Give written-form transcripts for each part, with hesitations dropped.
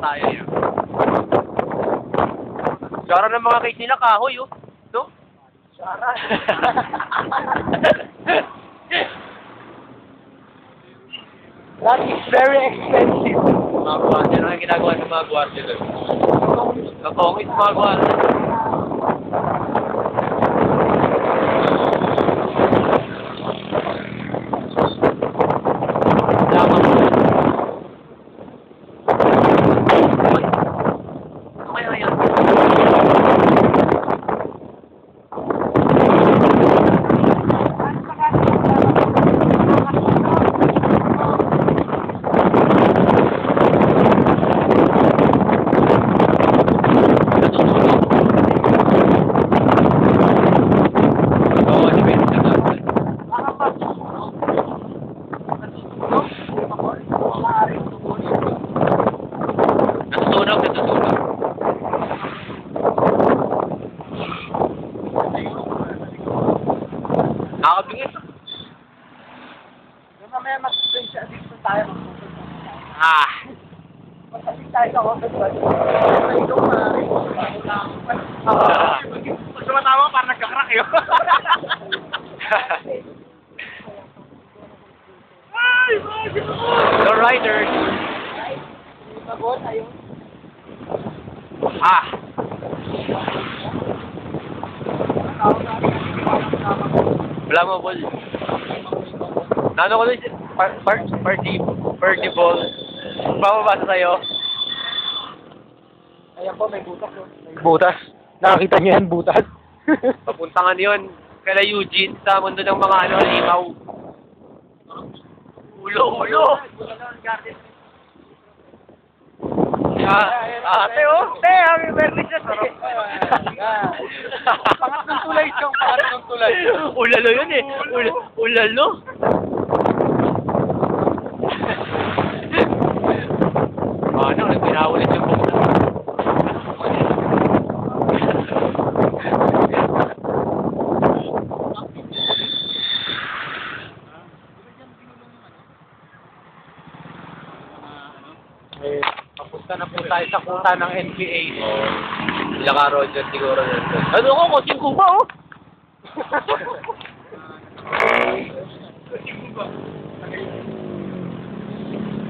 tayo yun. Sara ng mga cake nila, kahoy, oh. No? Sara. That is very expensive. Mga guwardiya, ano yung ginagawa ng mga guwardiya doon? Nakongit mga guwardiya. Nakakabingit. Mamaya mag-spray siya dito tayo. Masalik tayo sa office. Pag sumatawa, parang nagkakrak yun. The riders. Flammable. Nano ko doon, party ball. Pamabasa sa'yo. Ayan po, may butas. Butas. Nakakita niyo yan, butas. Papuntangan yun. Kala Eugene sa mundo ng mga limaw. Ulo. Ate, oh. Happy birthday siya. Pangatlong tulay siyang pangatlong tulay. Ulalo yun eh. Ulalo. Ano, nagpinawulit yung bukas. Papunta na po tayo sa kuta ng NBA. Sila ka, Roger, siguro. Ano ko, coaching ko ba, oh?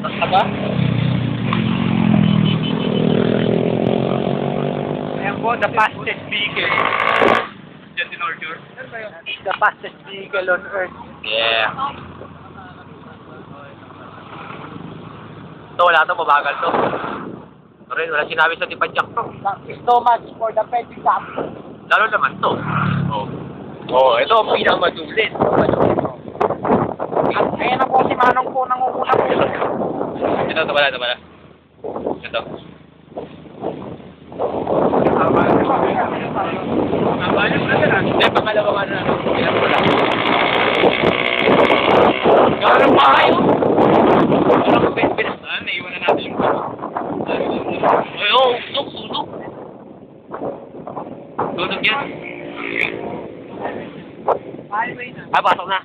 Basta ba? Ayan po, the fastest vehicle. Diyan din order. The fastest vehicle on earth. Yeah. Ito, wala ito, mabagal to. Sorry, wala sinabi sa tipadyak to. Thank you so much for the pedicab. Lalo naman to. Oh, ito ang pinakamadulin. At ayan na po si Manong po nangunguna po. Ito pala. Ito. Hindi, pangalawang ano na. Ilan po lang. Gano'n pa kayo? Walang pinas. Naiwan na natin yung ay, oh, sunog. Sunog yan. Pasok na.